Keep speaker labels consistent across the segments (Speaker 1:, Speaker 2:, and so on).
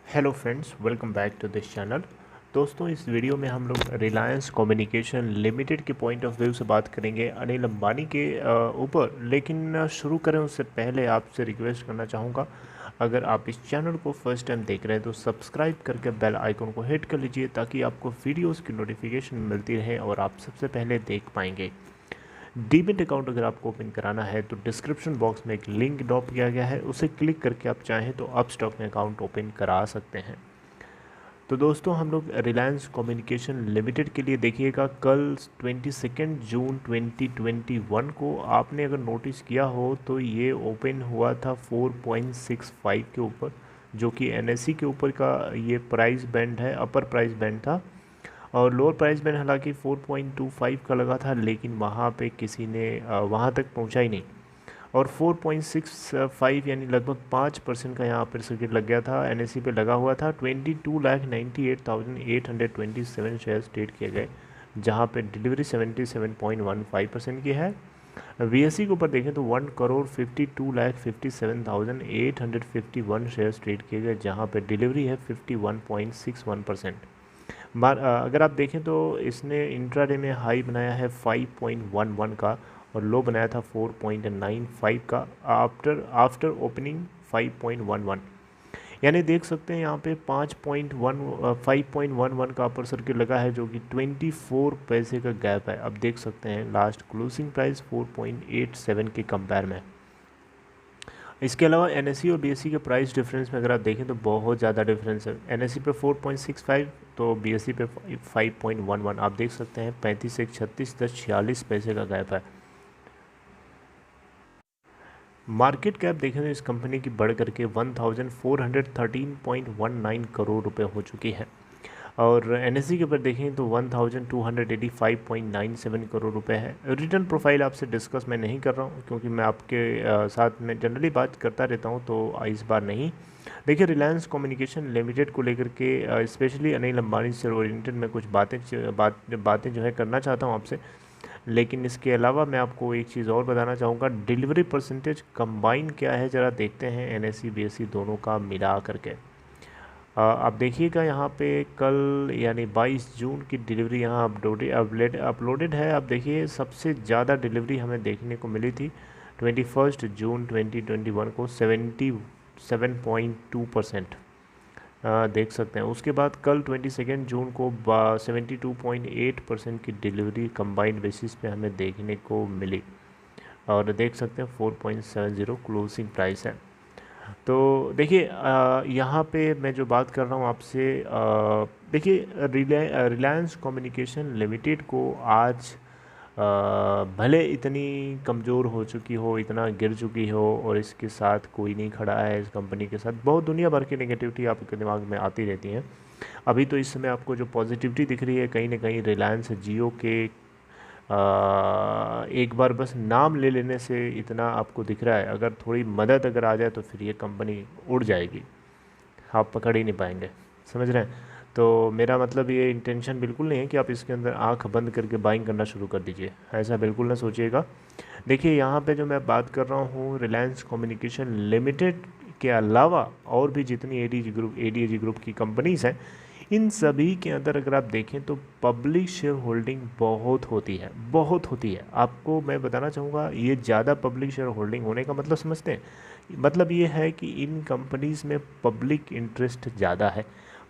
Speaker 1: Hello friends, welcome back to this channel. दोस्तों, इस video में हम लोग रिलायंस कम्युनिकेशन लिमिटेड के पॉइंट ऑफ व्यू से बात करेंगे अनिल अंबानी के ऊपर। लेकिन शुरू करें उससे पहले आपसे रिक्वेस्ट करना चाहूँगा, अगर आप इस चैनल को फर्स्ट टाइम देख रहे हैं तो सब्सक्राइब करके बेल आइकन को हिट कर लीजिए ताकि आपको वीडियोज़ की नोटिफिकेशन मिलती रहे और आप सबसे पहले देख पाएंगे। डीमेट अकाउंट अगर आपको ओपन कराना है तो डिस्क्रिप्शन बॉक्स में एक लिंक ड्रॉप किया गया है, उसे क्लिक करके आप चाहें तो अपस्टॉक में अकाउंट ओपन करा सकते हैं। तो दोस्तों, हम लोग रिलायंस कम्युनिकेशन लिमिटेड के लिए देखिएगा, कल 22 जून 2021 को आपने अगर नोटिस किया हो तो ये ओपन हुआ था 4.65 के ऊपर, जो कि एनएससी के ऊपर का ये प्राइस बैंड है, अपर प्राइस बैंड था। और लोअर प्राइस बैंड हालांकि 4.25 का लगा था, लेकिन वहाँ पे किसी ने वहाँ तक पहुँचा ही नहीं। और 4.65 यानी लगभग 5% का यहाँ पर सर्किट लग गया था, एनएससी पे लगा हुआ था। 22,98,827 शेयर्स ट्रेड किए गए, जहाँ पे डिलीवरी 77.15% की है। वीएससी के ऊपर देखें तो 1,52,57,851 शेयर्स ट्रेड किए गए, जहाँ पे डिलीवरी है 51.61%। अगर आप देखें तो इसने इंट्राडे में हाई बनाया है 5.11 का और लो बनाया था 4.95 का आफ्टर ओपनिंग 5.11। यानी देख सकते हैं यहाँ पे 5.11 का अपर सर्किट लगा है, जो कि 24 पैसे का गैप है। अब देख सकते हैं लास्ट क्लोजिंग प्राइस 4.87 के कंपेयर में। इसके अलावा एनएससी और बीएससी के प्राइस डिफरेंस में अगर आप देखें तो बहुत ज़्यादा डिफरेंस है। एनएससी पे 4.65 तो बीएससी पे 5.11। आप देख सकते हैं 35 से 36.46 पैसे का गैप है। मार्केट कैप देखें तो इस कंपनी की बढ़ करके 1413.19 करोड़ रुपए हो चुकी है। और एनएससी के ऊपर देखें तो 1285.97 करोड़ रुपए है। रिटर्न प्रोफाइल आपसे डिस्कस मैं नहीं कर रहा हूँ, क्योंकि मैं आपके साथ में जनरली बात करता रहता हूँ, तो इस बार नहीं। देखिए, रिलायंस कम्युनिकेशन लिमिटेड को लेकर के स्पेशली अनिल अंबानी से ओरिएंटेड मैं कुछ बातें जो है करना चाहता हूँ आपसे। लेकिन इसके अलावा मैं आपको एक चीज़ और बताना चाहूँगा, डिलीवरी परसेंटेज कंबाइन क्या है, ज़रा देखते हैं एनएससी बीएससी दोनों का मिला करके। आप देखिएगा यहाँ पे कल यानी 22 जून की डिलीवरी यहाँ अपलोडेड है। आप देखिए, सबसे ज़्यादा डिलीवरी हमें देखने को मिली थी 21 जून 2021 को 77.2%, देख सकते हैं। उसके बाद कल 22 जून को 72.8% की डिलीवरी कंबाइंड बेसिस पे हमें देखने को मिली, और देख सकते हैं 4.70 क्लोजिंग प्राइस है। तो देखिए, यहाँ पे मैं जो बात कर रहा हूँ आपसे, देखिए रिलायंस कम्युनिकेशन लिमिटेड को आज भले इतनी कमज़ोर हो चुकी हो, इतना गिर चुकी हो, और इसके साथ कोई नहीं खड़ा है, इस कंपनी के साथ बहुत दुनिया भर की नेगेटिविटी आपके दिमाग में आती रहती है। अभी तो इस समय आपको जो पॉजिटिविटी दिख रही है, कहीं ना कहीं रिलायंस जियो के एक बार बस नाम ले लेने से इतना आपको दिख रहा है। अगर थोड़ी मदद अगर आ जाए तो फिर ये कंपनी उड़ जाएगी, आप पकड़ ही नहीं पाएंगे। समझ रहे हैं? तो मेरा मतलब ये इंटेंशन बिल्कुल नहीं है कि आप इसके अंदर आंख बंद करके बाइंग करना शुरू कर दीजिए, ऐसा बिल्कुल ना सोचिएगा। देखिए, यहाँ पे जो मैं बात कर रहा हूँ रिलायंस कम्युनिकेशन लिमिटेड के अलावा और भी जितनी एडीएजी ग्रुप की कंपनीज़ हैं, इन सभी के अंदर अगर आप देखें तो पब्लिक शेयर होल्डिंग बहुत होती है। आपको मैं बताना चाहूँगा, ये ज़्यादा पब्लिक शेयर होल्डिंग होने का मतलब समझते हैं? मतलब ये है कि इन कंपनीज़ में पब्लिक इंटरेस्ट ज़्यादा है।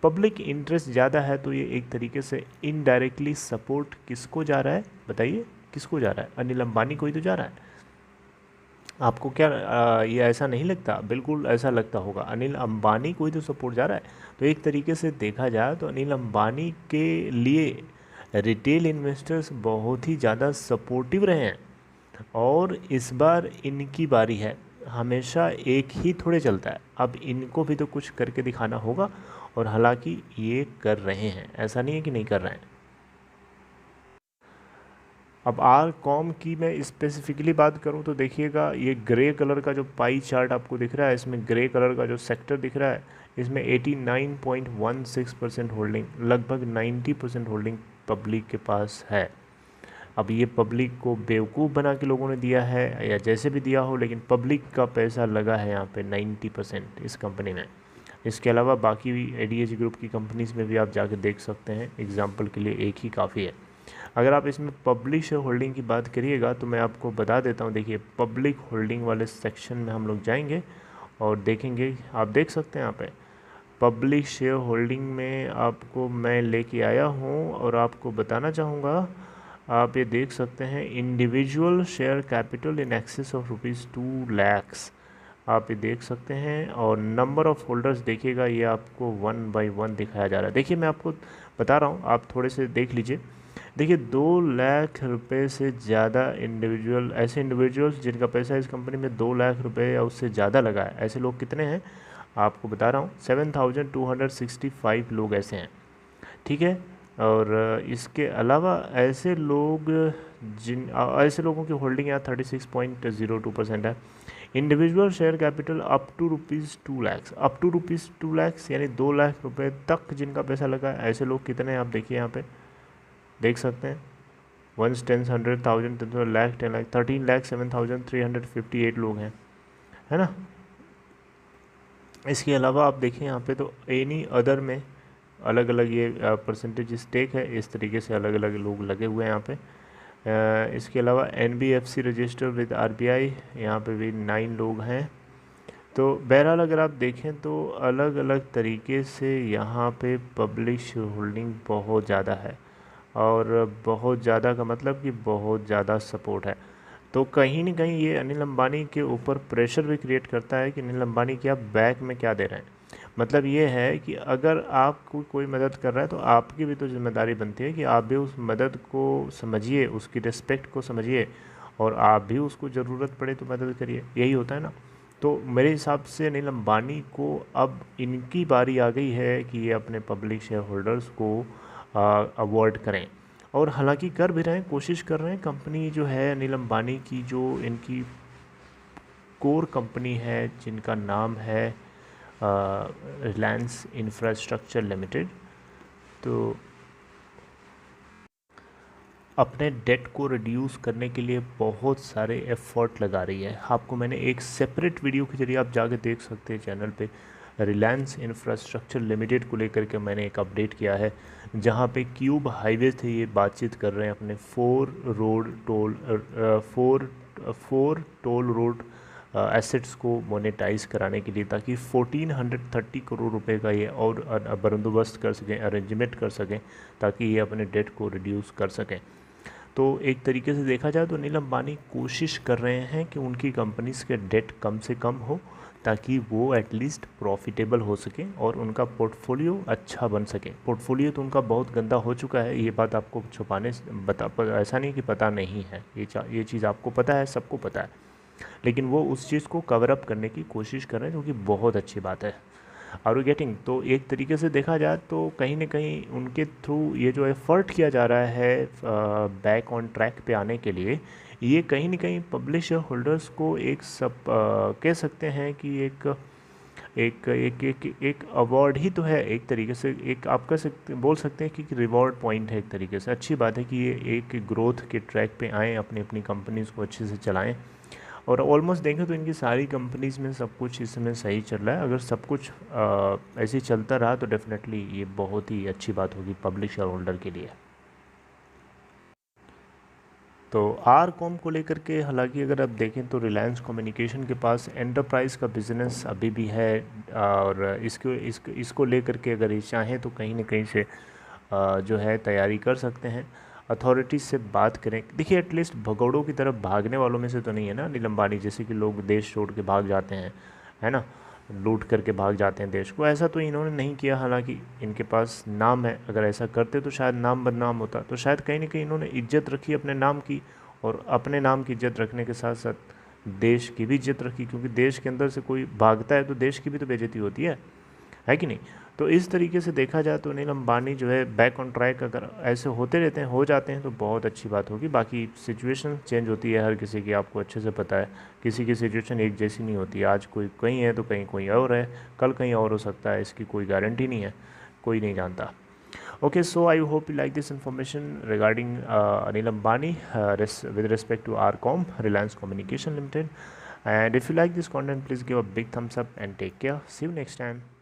Speaker 1: पब्लिक इंटरेस्ट ज़्यादा है तो ये एक तरीके से इनडायरेक्टली सपोर्ट किसको जा रहा है, बताइए किसको जा रहा है? अनिल अंबानी को ही तो जा रहा है। आपको क्या ये ऐसा नहीं लगता? बिल्कुल ऐसा लगता होगा, अनिल अंबानी को ही तो सपोर्ट जा रहा है। तो एक तरीके से देखा जाए तो अनिल अंबानी के लिए रिटेल इन्वेस्टर्स बहुत ही ज़्यादा सपोर्टिव रहे हैं, और इस बार इनकी बारी है। हमेशा एक ही थोड़े चलता है, अब इनको भी तो कुछ करके दिखाना होगा, और हालांकि ये कर रहे हैं, ऐसा नहीं है कि नहीं कर रहे हैं। अब आर कॉम की मैं स्पेसिफिकली बात करूं तो देखिएगा, ये ग्रे कलर का जो पाई चार्ट आपको दिख रहा है, इसमें ग्रे कलर का जो सेक्टर दिख रहा है, इसमें 89.16% होल्डिंग, लगभग 90% होल्डिंग पब्लिक के पास है। अब ये पब्लिक को बेवकूफ़ बना के लोगों ने दिया है या जैसे भी दिया हो, लेकिन पब्लिक का पैसा लगा है यहाँ पे 90% इस कंपनी में। इसके अलावा बाकी भी ADH ग्रुप की कंपनीज़ में भी आप जाके देख सकते हैं, एग्जाम्पल के लिए एक ही काफ़ी है। अगर आप इसमें पब्लिक शेयर होल्डिंग की बात करिएगा तो मैं आपको बता देता हूँ। देखिए, पब्लिक होल्डिंग वाले सेक्शन में हम लोग जाएंगे और देखेंगे, आप देख सकते हैं यहाँ पे पब्लिक शेयर होल्डिंग में आपको मैं लेके आया हूँ और आपको बताना चाहूँगा। आप ये देख सकते हैं, individual share capital in excess of ₹2 lakhs, आप ये देख सकते हैं। और नंबर ऑफ़ होल्डर्स देखिएगा, ये आपको 1 by 1 दिखाया जा रहा है। देखिए, मैं आपको बता रहा हूँ, आप थोड़े से देख लीजिए। देखिए, 2 लाख रुपए से ज़्यादा इंडिविजुअल, ऐसे इंडिविजुअल्स जिनका पैसा इस कंपनी में 2 लाख रुपए या उससे ज़्यादा लगा है, ऐसे लोग कितने हैं आपको बता रहा हूँ, 7265 लोग ऐसे हैं, ठीक है। और इसके अलावा ऐसे लोग ऐसे लोगों की होल्डिंग यहाँ 36.02% है। Individual share capital up to ₹2 lakhs, up to ₹2 lakhs यानी 2 लाख रुपए तक जिनका पैसा लगा है, ऐसे लोग कितने हैं आप देखिए यहाँ पे देख सकते हैं। 1 10 100,000 10 लाख 10 लाख 13,07,358 लोग हैं, है ना। इसके अलावा आप देखें यहाँ पे तो एनी अदर में अलग अलग ये परसेंटेज स्टेक है, इस तरीके से अलग अलग लोग लगे हुए हैं यहाँ पे। इसके अलावा NBFC रजिस्टर विद RBI, यहाँ पे भी 9 लोग हैं। तो बहरहाल अगर आप देखें तो अलग अलग तरीके से यहाँ पे पब्लिक शेयर होल्डिंग बहुत ज़्यादा है, और बहुत ज़्यादा का मतलब कि बहुत ज़्यादा सपोर्ट है। तो कहीं ना कहीं ये अनिल अंबानी के ऊपर प्रेशर भी क्रिएट करता है कि अनिल अंबानी क्या बैक में क्या दे रहे हैं। मतलब ये है कि अगर आपको कोई मदद कर रहा है तो आपकी भी तो जिम्मेदारी बनती है कि आप भी उस मदद को समझिए, उसकी रिस्पेक्ट को समझिए, और आप भी उसको ज़रूरत पड़े तो मदद करिए, यही होता है ना। तो मेरे हिसाब से अनिल अंबानी को अब इनकी बारी आ गई है कि ये अपने पब्लिक शेयर होल्डर्स को अवॉइड करें, और हालांकि कर भी रहे हैं, कोशिश कर रहे हैं। कंपनी जो है अनिल अंबानी की, जो इनकी कोर कंपनी है जिनका नाम है रिलायंस इंफ्रास्ट्रक्चर लिमिटेड, तो अपने डेट को रिड्यूस करने के लिए बहुत सारे एफर्ट लगा रही है। आपको मैंने एक सेपरेट वीडियो के जरिए आप जाके देख सकते हैं चैनल पे, रिलायंस इंफ्रास्ट्रक्चर लिमिटेड को लेकर के मैंने एक अपडेट किया है, जहाँ पे क्यूब हाईवे थे ये बातचीत कर रहे हैं अपने 4 टोल रोड एसेट्स को मोनेटाइज कराने के लिए, ताकि 1430 करोड़ रुपए का ये और बंदोबस्त कर सकें, अरेंजमेंट कर सकें, ताकि ये अपने डेट को रिड्यूस कर सकें। तो एक तरीके से देखा जाए तो अनिल अंबानी कोशिश कर रहे हैं कि उनकी कंपनीज़ के डेट कम से कम हो, ताकि वो एटलीस्ट प्रॉफिटेबल हो सके और उनका पोर्टफोलियो अच्छा बन सके। पोर्टफोलियो तो उनका बहुत गंदा हो चुका है, ये बात आपको छुपाने ऐसा नहीं कि पता नहीं है, ये चीज़ आपको पता है, सबको पता है, लेकिन वो उस चीज़ को कवर अप करने की कोशिश कर रहे हैं, जो कि बहुत अच्छी बात है। Are you getting? तो एक तरीके से देखा जाए तो कहीं ना कहीं उनके थ्रू ये जो एफ़र्ट किया जा रहा है बैक ऑन ट्रैक पे आने के लिए, ये कहीं ना कहीं पब्लिशर होल्डर्स को एक कह सकते हैं कि एक अवार्ड ही तो है एक तरीके से, एक आप बोल सकते हैं कि रिवॉर्ड पॉइंट है एक तरीके से। अच्छी बात है कि ये एक ग्रोथ के ट्रैक पे आएँ, अपनी अपनी कंपनीज़ को अच्छे से चलाएँ, और ऑलमोस्ट देखें तो इनकी सारी कंपनीज़ में सब कुछ इस समय सही चल रहा है। अगर सब कुछ ऐसे ही चलता रहा तो डेफिनेटली ये बहुत ही अच्छी बात होगी पब्लिक शेयर होल्डर के लिए। तो आरकॉम को लेकर के हालांकि अगर आप देखें तो रिलायंस कम्युनिकेशन के पास एंटरप्राइज़ का बिज़नेस अभी भी है, और इसको लेकर के अगर ये चाहें तो कहीं ना कहीं से जो है तैयारी कर सकते हैं। अथॉरिटीज़ से बात करें, देखिए एटलीस्ट भगौड़ों की तरफ भागने वालों में से तो नहीं है ना अनिल अंबानी, जैसे कि लोग देश छोड़ के भाग जाते हैं, है ना, लूट करके भाग जाते हैं देश को, ऐसा तो इन्होंने नहीं किया। हालांकि इनके पास नाम है, अगर ऐसा करते तो शायद नाम बदनाम होता, तो शायद कहीं ना कहीं इन्होंने इज्जत रखी अपने नाम की, और अपने नाम की इज्जत रखने के साथ साथ देश की भी इज्जत रखी, क्योंकि देश के अंदर से कोई भागता है तो देश की भी तो बेइज्जती होती है कि नहीं। तो इस तरीके से देखा जाए तो अनिल अंबानी जो है बैक ऑन ट्रैक अगर ऐसे होते रहते हैं, हो जाते हैं, तो बहुत अच्छी बात होगी। बाकी सिचुएशन चेंज होती है हर किसी की, आपको अच्छे से पता है, किसी की सिचुएशन एक जैसी नहीं होती। आज कोई कहीं है तो कहीं कोई और है, कल कहीं और हो सकता है, इसकी कोई गारंटी नहीं है, कोई नहीं जानता। Okay, so I hope you like this information regarding Anil Ambani with respect to Arcom, Reliance Communication Limited. And if you like this content, please give a big thumbs up and take care. See you next time.